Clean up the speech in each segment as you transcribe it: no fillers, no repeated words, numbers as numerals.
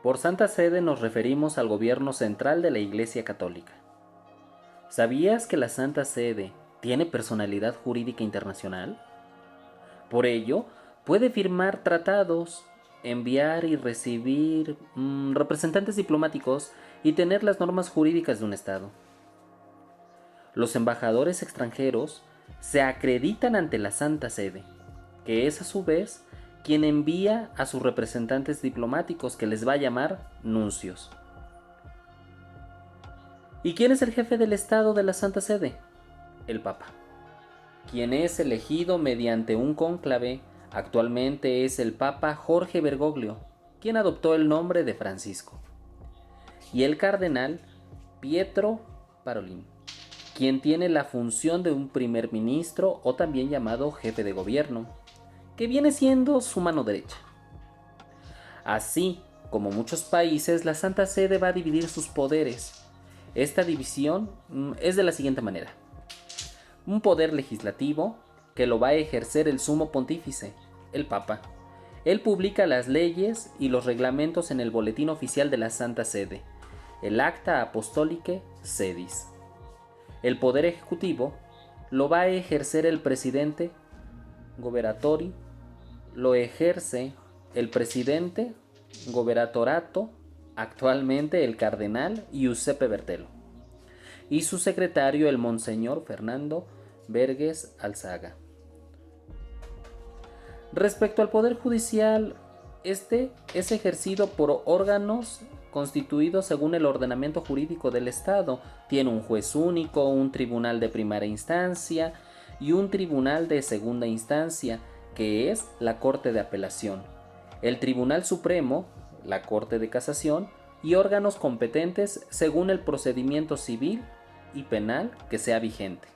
Por Santa Sede nos referimos al gobierno central de la Iglesia Católica. ¿Sabías que la Santa Sede tiene personalidad jurídica internacional? Por ello, puede firmar tratados, enviar y recibir representantes diplomáticos y tener las normas jurídicas de un Estado. Los embajadores extranjeros se acreditan ante la Santa Sede, que es a su vez quien envía a sus representantes diplomáticos, que les va a llamar nuncios. ¿Y quién es el jefe del Estado de la Santa Sede? El Papa, quien es elegido mediante un cónclave. Actualmente es el Papa Jorge Bergoglio, quien adoptó el nombre de Francisco, y el cardenal Pietro Parolin, quien tiene la función de un primer ministro o también llamado jefe de gobierno, que viene siendo su mano derecha. Así como muchos países, la Santa Sede va a dividir sus poderes. Esta división es de la siguiente manera: un poder legislativo, que lo va a ejercer el sumo pontífice, el Papa. Él publica las leyes y los reglamentos en el boletín oficial de la Santa Sede, el Acta Apostolicae Sedis. El poder ejecutivo lo va a ejercer el presidente Goberatori, lo ejerce el presidente Gobernatorato, actualmente el cardenal Giuseppe Bertelo, y su secretario el monseñor Fernando Verges Alzaga. Respecto al poder judicial, este es ejercido por órganos constituidos según el ordenamiento jurídico del Estado. Tiene un juez único, un tribunal de primera instancia y un tribunal de segunda instancia, que es la Corte de Apelación, el Tribunal Supremo, la Corte de Casación, y órganos competentes según el procedimiento civil y penal que sea vigente.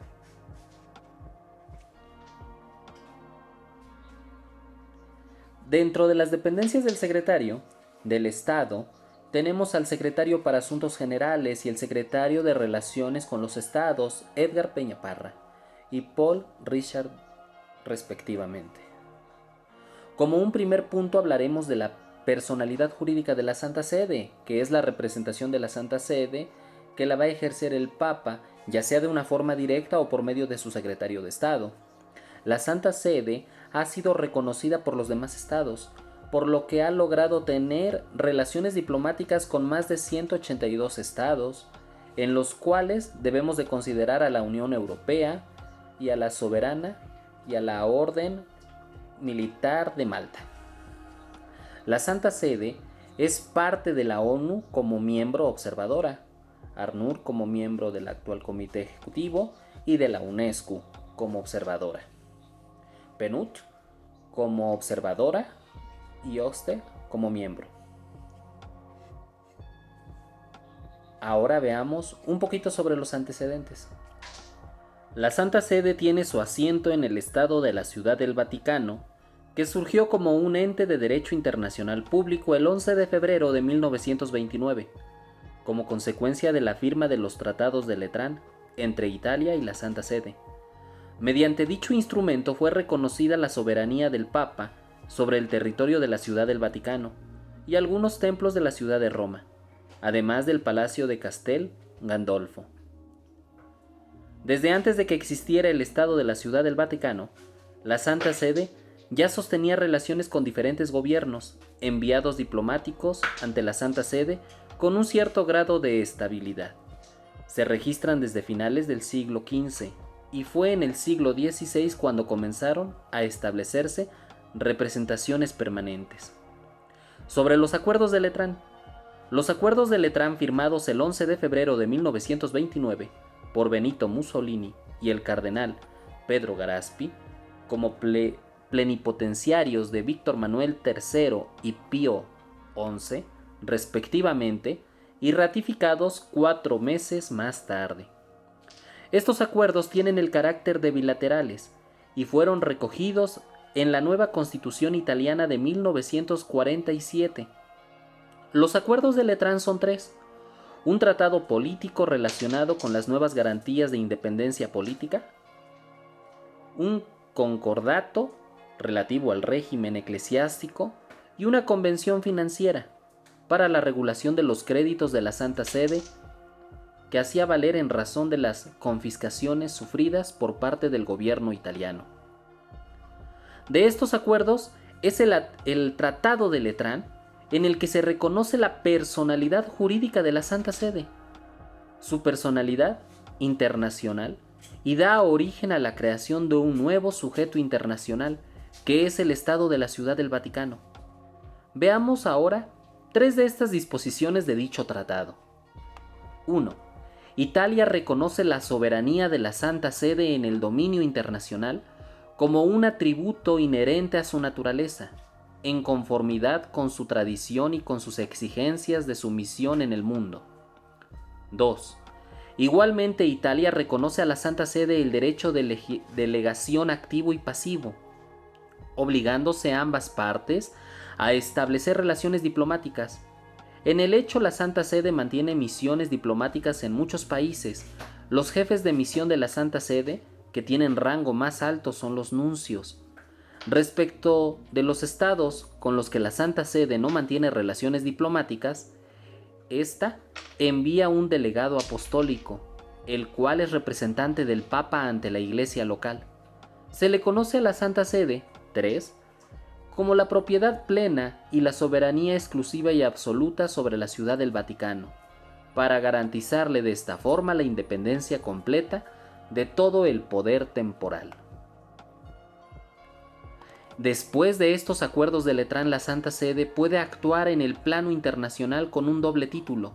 Dentro de las dependencias del secretario del Estado, tenemos al secretario para Asuntos Generales y el secretario de Relaciones con los Estados, Edgar Peña Parra y Paul Richard, respectivamente. Como un primer punto hablaremos de la personalidad jurídica de la Santa Sede, que es la representación de la Santa Sede, que la va a ejercer el Papa, ya sea de una forma directa o por medio de su secretario de Estado. La Santa Sede ha sido reconocida por los demás estados, por lo que ha logrado tener relaciones diplomáticas con más de 182 estados, en los cuales debemos de considerar a la Unión Europea y a la Soberana y a la Orden Militar de Malta. La Santa Sede es parte de la ONU como miembro observadora, ACNUR como miembro del actual Comité Ejecutivo y de la UNESCO como observadora, PNUD como observadora y OSCE como miembro. Ahora veamos un poquito sobre los antecedentes. La Santa Sede tiene su asiento en el Estado de la Ciudad del Vaticano, que surgió como un ente de derecho internacional público el 11 de febrero de 1929, como consecuencia de la firma de los tratados de Letrán entre Italia y la Santa Sede. Mediante dicho instrumento fue reconocida la soberanía del Papa sobre el territorio de la Ciudad del Vaticano y algunos templos de la ciudad de Roma, además del Palacio de Castel Gandolfo. Desde antes de que existiera el Estado de la Ciudad del Vaticano, la Santa Sede ya sostenía relaciones con diferentes gobiernos, enviados diplomáticos ante la Santa Sede con un cierto grado de estabilidad. Se registran desde finales del siglo XV y fue en el siglo XVI cuando comenzaron a establecerse representaciones permanentes. Sobre los acuerdos de Letrán. Los acuerdos de Letrán firmados el 11 de febrero de 1929 por Benito Mussolini y el cardenal Pedro Garaspi, como plenipotenciarios de Víctor Manuel III y Pío XI, respectivamente, y ratificados 4 meses más tarde. Estos acuerdos tienen el carácter de bilaterales y fueron recogidos en la nueva Constitución italiana de 1947. Los acuerdos de Letrán son 3. Un tratado político relacionado con las nuevas garantías de independencia política, un concordato relativo al régimen eclesiástico y una convención financiera. para la regulación de los créditos de la Santa Sede que hacía valer en razón de las confiscaciones sufridas por parte del gobierno italiano. De estos acuerdos es el Tratado de Letrán, en el que se reconoce la personalidad jurídica de la Santa Sede, su personalidad internacional, y da origen a la creación de un nuevo sujeto internacional, que es el Estado de la Ciudad del Vaticano. Veamos ahora 3 de estas disposiciones de dicho tratado. 1. Italia reconoce la soberanía de la Santa Sede en el dominio internacional como un atributo inherente a su naturaleza, en conformidad con su tradición y con sus exigencias de su misión en el mundo. 2. Igualmente, Italia reconoce a la Santa Sede el derecho de delegación activo y pasivo, obligándose a ambas partes a establecer relaciones diplomáticas. En el hecho, la Santa Sede mantiene misiones diplomáticas en muchos países. Los jefes de misión de la Santa Sede, que tienen rango más alto, son los nuncios. Respecto de los estados con los que la Santa Sede no mantiene relaciones diplomáticas, esta envía un delegado apostólico, el cual es representante del Papa ante la Iglesia local. Se le conoce a la Santa Sede, 3, como la propiedad plena y la soberanía exclusiva y absoluta sobre la Ciudad del Vaticano, para garantizarle de esta forma la independencia completa de todo el poder temporal. Después de estos acuerdos de Letrán, la Santa Sede puede actuar en el plano internacional con un doble título,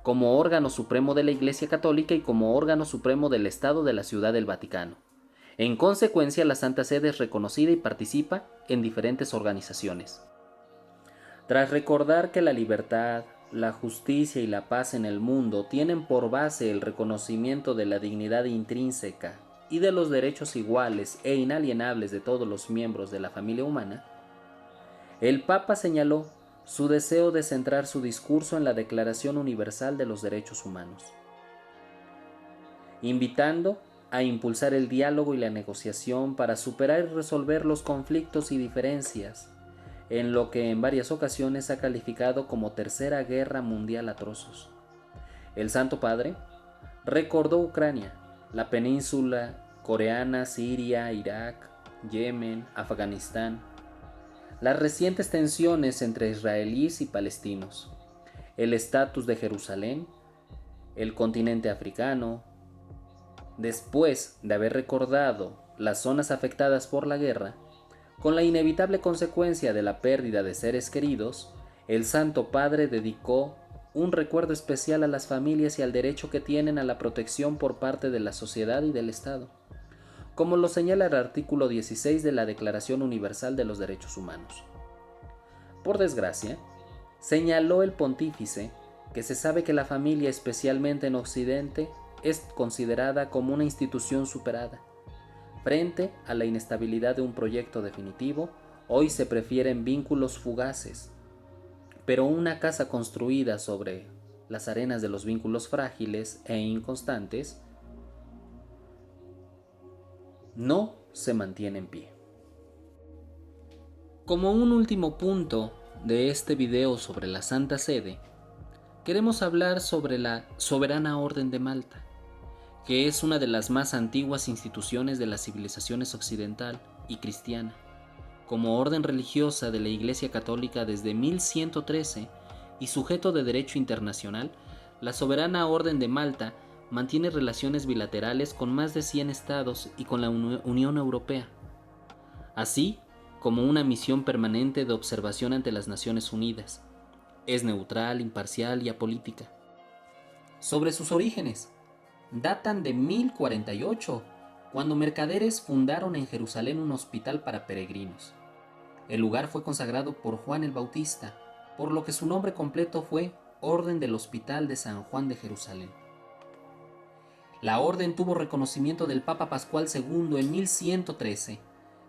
como órgano supremo de la Iglesia Católica y como órgano supremo del Estado de la Ciudad del Vaticano. En consecuencia, la Santa Sede es reconocida y participa en diferentes organizaciones. Tras recordar que la libertad, la justicia y la paz en el mundo tienen por base el reconocimiento de la dignidad intrínseca y de los derechos iguales e inalienables de todos los miembros de la familia humana, el Papa señaló su deseo de centrar su discurso en la Declaración Universal de los Derechos Humanos, invitando a impulsar el diálogo y la negociación para superar y resolver los conflictos y diferencias, en lo que en varias ocasiones ha calificado como Tercera Guerra Mundial atroces. El Santo Padre recordó Ucrania, la península coreana, Siria, Irak, Yemen, Afganistán, las recientes tensiones entre israelíes y palestinos, el estatus de Jerusalén, el continente africano. Después de haber recordado las zonas afectadas por la guerra, con la inevitable consecuencia de la pérdida de seres queridos, el Santo Padre dedicó un recuerdo especial a las familias y al derecho que tienen a la protección por parte de la sociedad y del Estado, como lo señala el artículo 16 de la Declaración Universal de los Derechos Humanos. Por desgracia, señaló el pontífice que se sabe que la familia, especialmente en Occidente, es considerada como una institución superada. Frente a la inestabilidad de un proyecto definitivo, hoy se prefieren vínculos fugaces, pero una casa construida sobre las arenas de los vínculos frágiles e inconstantes no se mantiene en pie. Como un último punto de este video sobre la Santa Sede, queremos hablar sobre la Soberana Orden de Malta, que es una de las más antiguas instituciones de las civilizaciones occidental y cristiana, como orden religiosa de la Iglesia Católica desde 1113 y sujeto de derecho internacional. La Soberana Orden de Malta mantiene relaciones bilaterales con más de 100 estados y con la Unión Europea, así como una misión permanente de observación ante las Naciones Unidas. Es neutral, imparcial y apolítica. Sobre sus orígenes, datan de 1048, cuando mercaderes fundaron en Jerusalén un hospital para peregrinos. El lugar fue consagrado por Juan el Bautista, por lo que su nombre completo fue Orden del Hospital de San Juan de Jerusalén. La orden tuvo reconocimiento del Papa Pascual II en 1113.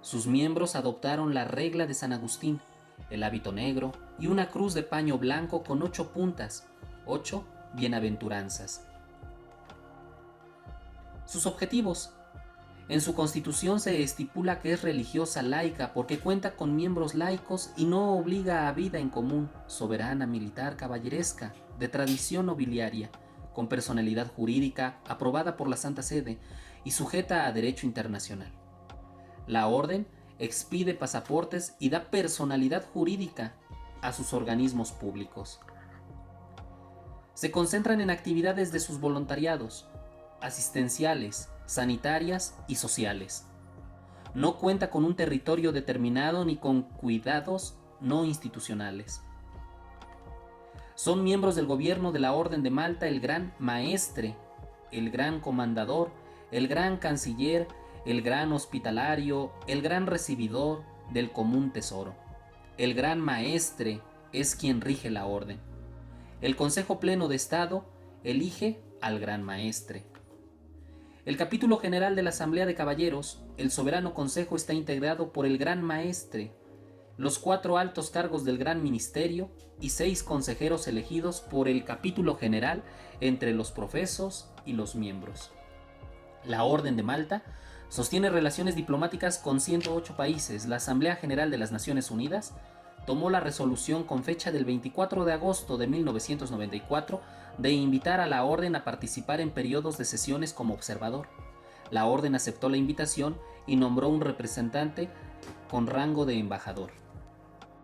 Sus miembros adoptaron la regla de San Agustín, el hábito negro y una cruz de paño blanco con 8 puntas, 8 bienaventuranzas. Sus objetivos: En su constitución se estipula que es religiosa laica porque cuenta con miembros laicos y no obliga a vida en común, soberana, militar, caballeresca, de tradición nobiliaria, con personalidad jurídica aprobada por la Santa Sede y sujeta a derecho internacional. La Orden expide pasaportes y da personalidad jurídica a sus organismos públicos. Se concentran en actividades de sus voluntariados, asistenciales, sanitarias y sociales. No cuenta con un territorio determinado ni con cuidados no institucionales. Son miembros del gobierno de la Orden de Malta el Gran Maestre, el Gran Comandador, el Gran Canciller, el Gran Hospitalario, el Gran Recibidor del Común Tesoro. El Gran Maestre es quien rige la Orden. El Consejo Pleno de Estado elige al Gran Maestre. El capítulo general de la Asamblea de Caballeros, el Soberano Consejo, está integrado por el Gran Maestre, los 4 altos cargos del Gran Ministerio y 6 consejeros elegidos por el capítulo general entre los profesos y los miembros. La Orden de Malta sostiene relaciones diplomáticas con 108 países. La Asamblea General de las Naciones Unidas tomó la resolución con fecha del 24 de agosto de 1994 de invitar a la Orden a participar en periodos de sesiones como observador. La Orden aceptó la invitación y nombró un representante con rango de embajador.